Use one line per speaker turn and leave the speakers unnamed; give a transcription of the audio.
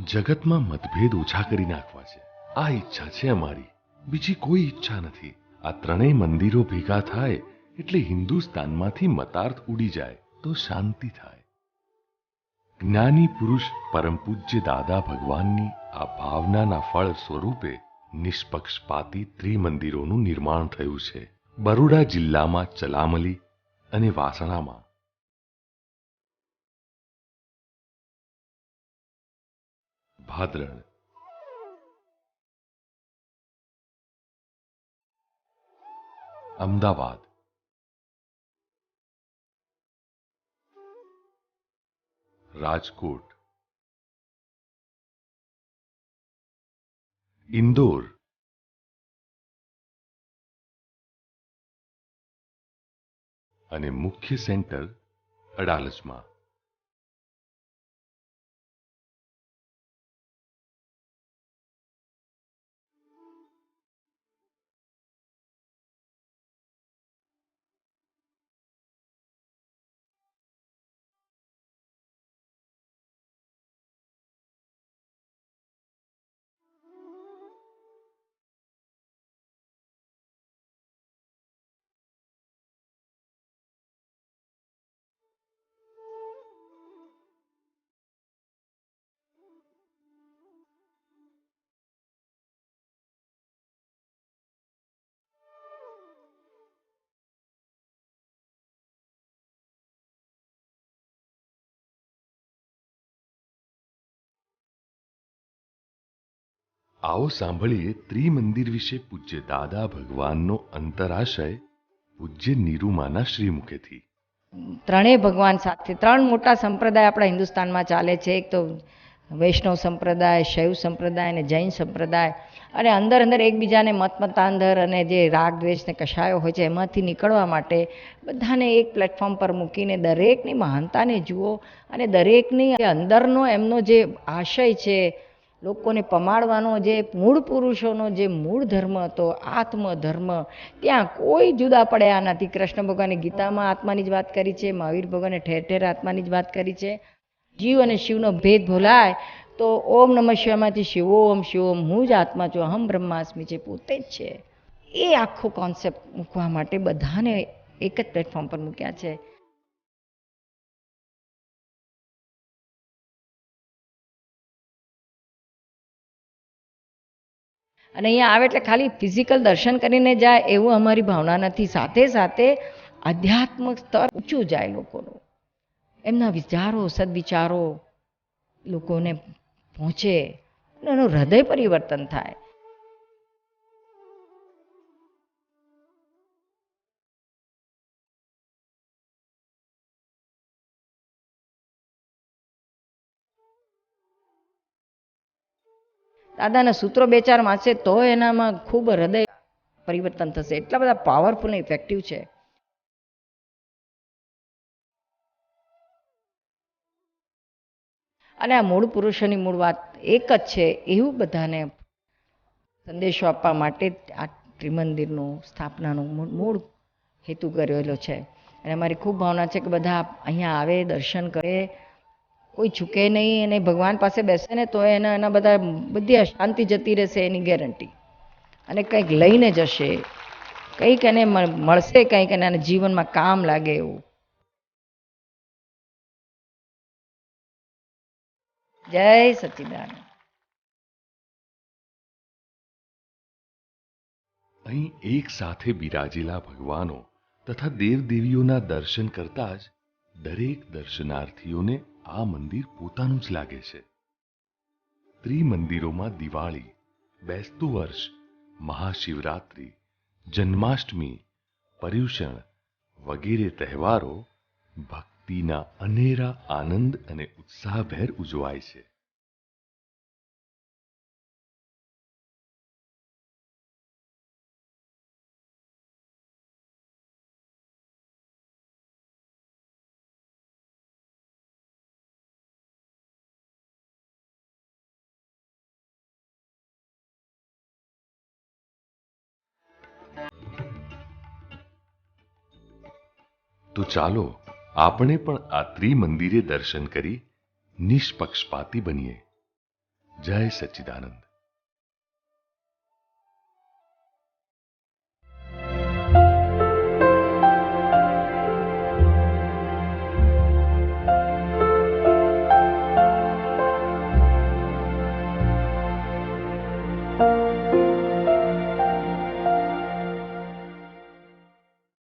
જગતમાં મતભેદ ઓછા કરી નાખવા છે, આ ઈચ્છા છે અમારી. બીજી કોઈ ઈચ્છા નથી. આ ત્રણેય મંદિરો ભેગા થાય એટલે હિન્દુસ્તાનમાંથી મતાર્થ ઉડી જાય તો શાંતિ થાય. જ્ઞાની પુરુષ પરમ પૂજ્ય દાદા ભગવાનની આ ભાવનાના ફળ સ્વરૂપે નિષ્પક્ષપાતી ત્રિમંદિરોનું નિર્માણ થયું છે. બરોડા જિલ્લામાં ચલામલી અને વાસણામાં. ભાદરણ. અમદાવાદ. રાજકોટ. ઇન્દોર. અને મુખ્ય સેન્ટર અડાલજમાં. આવો સાંભળીએ ત્રિમંદિર વિશે પૂજ્ય દાદા ભગવાનનો અંતરાશય પૂજ્ય નીરુમાના શ્રીમુખેથી.
ત્રણેય ભગવાન સાથે ત્રણ મોટા સંપ્રદાય આપણા હિન્દુસ્તાનમાં ચાલે છે. એક તો વૈષ્ણવ સંપ્રદાય, શૈવ સંપ્રદાય અને જૈન સંપ્રદાય. અને અંદર અંદર એકબીજાને મતમતાંધર અને જે રાગ દ્વેષ ને કશાયો હોય છે એમાંથી નીકળવા માટે બધાને એક પ્લેટફોર્મ પર મૂકીને દરેકની મહાનતાને જુઓ અને દરેકની અંદરનો એમનો જે આશય છે, લોકોને પમાડવાનો જે મૂળ પુરુષોનો જે મૂળ ધર્મ હતો, આત્મધર્મ, ત્યાં કોઈ જુદા પડ્યા નથી. કૃષ્ણ ભગવાને ગીતામાં આત્માની જ વાત કરી છે, મહાવીર ભગવાને ઠેર ઠેર આત્માની જ વાત કરી છે. જીવ અને શિવનો ભેદ ભૂલાય તો ઓમ નમઃ શિવાયમાંથી શિવોમ શિવોમ, હું જ આત્મા છું, અહમ બ્રહ્માસ્મિ છે, પોતે જ છે. એ આખો કોન્સેપ્ટ મૂકવા માટે બધાને એક જ પ્લેટફોર્મ પર મૂક્યા છે. અને અહીંયા આવે એટલે ખાલી ફિઝિકલ દર્શન કરીને જાય એવું અમારી ભાવના નથી. સાથે સાથે આધ્યાત્મિક સ્તર ઊંચું જાય લોકોનું, એમના વિચારો સદવિચારો લોકોને પહોંચે, એનું હૃદય પરિવર્તન થાય. દાદાના સૂત્રો બે ચાર વાંચે તો એનામાં ખૂબ હૃદય પરિવર્તન થશે. એટલા બધા પાવરફુલ અને ઇફેક્ટિવ છે. અને આ મૂળ પુરુષોની મૂળ વાત એક જ છે એવું બધાને સંદેશો આપવા માટે આ ત્રિમંદિરનું સ્થાપનાનું મૂળ હેતુ કરેલો છે. અને અમારી ખૂબ ભાવના છે કે બધા અહીંયા આવે, દર્શન કરે, કોઈ ચૂકે નહીં. અને ભગવાન પાસે બેસે ને તો એના બધા બધી અશાંતિ જતી રહેશે એની ગેરંટી. અને કંઈક લઈને જશે, કંઈક એને મળશે, કંઈક એના જીવનમાં કામ લાગે એવું. જય સચ્ચિદાનંદ.
અહીં એક સાથે બિરાજેલા ભગવાનો તથા દેવદેવીઓના દર્શન કરતા જ દરેક દર્શનાર્થીઓને આ મંદિર પોતાનું જ લાગે છે. ત્રિમંદિરોમાં દિવાળી, બેસતું વર્ષ, મહાશિવરાત્રિ, જન્માષ્ટમી, પર્યુષણ વગેરે તહેવારો ભક્તિના અનેરા આનંદ અને ઉત્સાહભેર ઉજવાય છે. તો ચાલો આપણે પણ આ ત્રિમંદિરે દર્શન કરી નિષ્પક્ષપાતી બનીએ. જય સચ્ચિદાનંદ.